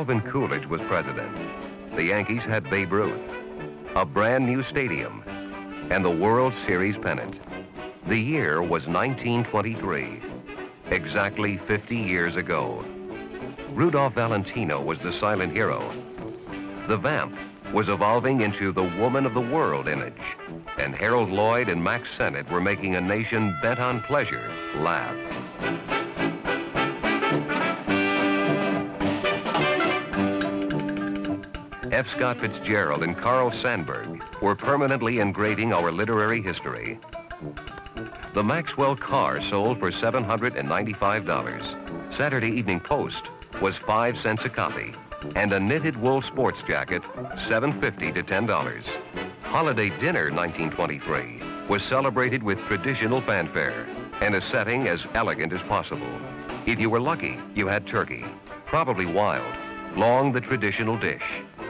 Calvin Coolidge was president. The Yankees had Babe Ruth, a brand new stadium, and the World Series pennant. The year was 1923, exactly 50 years ago. Rudolph Valentino was the silent hero. The Vamp was evolving into the woman of the world image, and Harold Lloyd and Max Sennett were making a nation bent on pleasure laugh. F. Scott Fitzgerald and Carl Sandburg were permanently engraving our literary history. The Maxwell car sold for $795. Saturday Evening Post was 5 cents a copy, and a knitted wool sports jacket, $7.50 to $10. Holiday Dinner 1923 was celebrated with traditional fanfare and a setting as elegant as possible. If you were lucky, you had turkey, probably wild, long the traditional dish.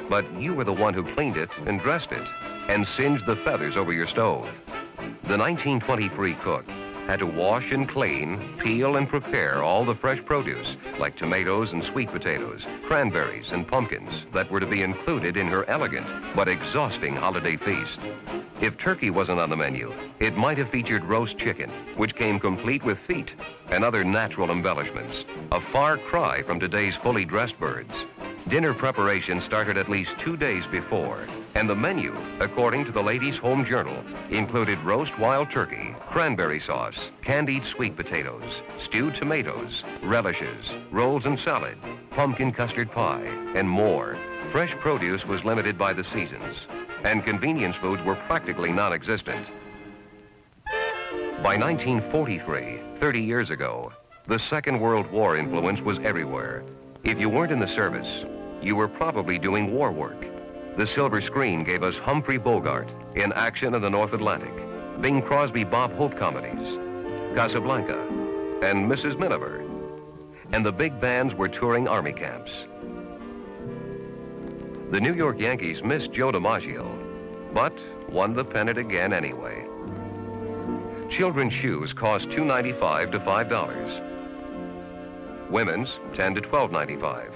But you were the one who cleaned it and dressed it and singed the feathers over your stove. The 1923 cook had to wash and clean, peel and prepare all the fresh produce like tomatoes and sweet potatoes, cranberries and pumpkins that were to be included in her elegant but exhausting holiday feast. If turkey wasn't on the menu, it might have featured roast chicken, which came complete with feet and other natural embellishments, a far cry from today's fully dressed birds. Dinner preparation started at least 2 days before, and the menu, according to the Ladies' Home Journal, included roast wild turkey, cranberry sauce, candied sweet potatoes, stewed tomatoes, relishes, rolls and salad, pumpkin custard pie, and more. Fresh produce was limited by the seasons, and convenience foods were practically non-existent. By 1943, 30 years ago, the Second World War influence was everywhere. If you weren't in the service, you were probably doing war work. The silver screen gave us Humphrey Bogart in Action in the North Atlantic, Bing Crosby Bob Hope comedies, Casablanca, and Mrs. Miniver. And the big bands were touring army camps. The New York Yankees missed Joe DiMaggio, but won the pennant again anyway. Children's shoes cost $2.95 to $5. Women's, $10 to $12.95.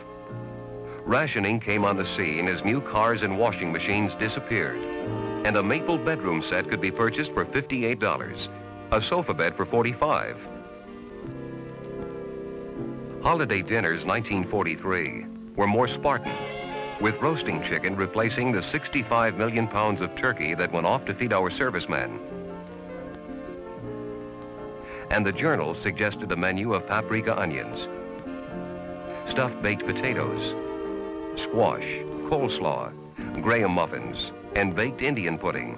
Rationing came on the scene as new cars and washing machines disappeared, and a maple bedroom set could be purchased for $58, a sofa bed for $45. Holiday dinners 1943 were more Spartan, with roasting chicken replacing the 65 million pounds of turkey that went off to feed our servicemen. And the Journal suggested a menu of paprika onions, stuffed baked potatoes, squash, coleslaw, graham muffins, and baked Indian pudding.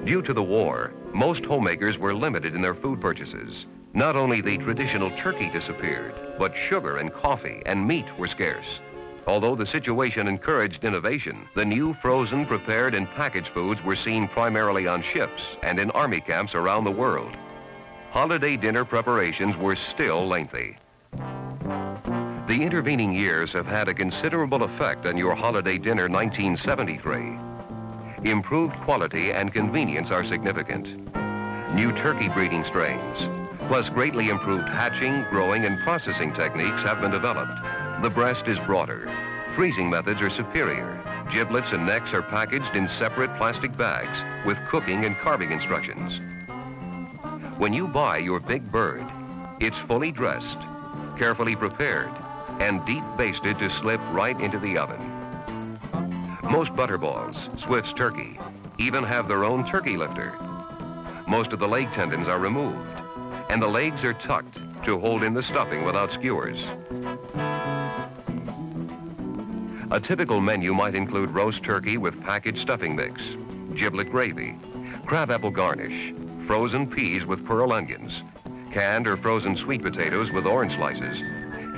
Due to the war, most homemakers were limited in their food purchases. Not only the traditional turkey disappeared, but sugar and coffee and meat were scarce. Although the situation encouraged innovation, the new frozen, prepared, and packaged foods were seen primarily on ships and in army camps around the world. Holiday dinner preparations were still lengthy. The intervening years have had a considerable effect on your holiday dinner 1973. Improved quality and convenience are significant. New turkey breeding strains, plus greatly improved hatching, growing, and processing techniques have been developed. The breast is broader. Freezing methods are superior. Giblets and necks are packaged in separate plastic bags with cooking and carving instructions. When you buy your big bird, it's fully dressed, carefully prepared, and deep basted to slip right into the oven. Most Butterballs, Swift's turkey, even have their own turkey lifter. Most of the leg tendons are removed, and the legs are tucked to hold in the stuffing without skewers. A typical menu might include roast turkey with packaged stuffing mix, giblet gravy, crabapple garnish, frozen peas with pearl onions, canned or frozen sweet potatoes with orange slices,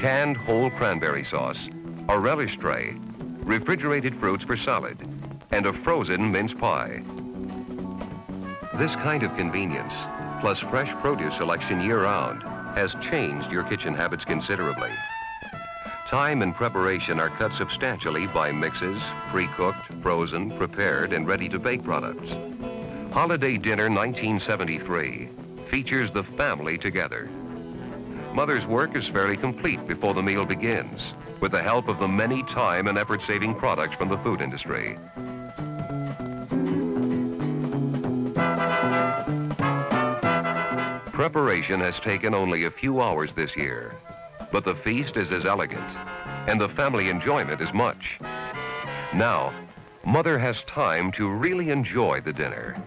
canned whole cranberry sauce, a relish tray, refrigerated fruits for salad, and a frozen mince pie. This kind of convenience, plus fresh produce selection year-round, has changed your kitchen habits considerably. Time and preparation are cut substantially by mixes, pre-cooked, frozen, prepared, and ready-to-bake products. Holiday Dinner 1973 features the family together. Mother's work is fairly complete before the meal begins, with the help of the many time and effort-saving products from the food industry. Preparation has taken only a few hours this year, but the feast is as elegant, and the family enjoyment as much. Now, Mother has time to really enjoy the dinner.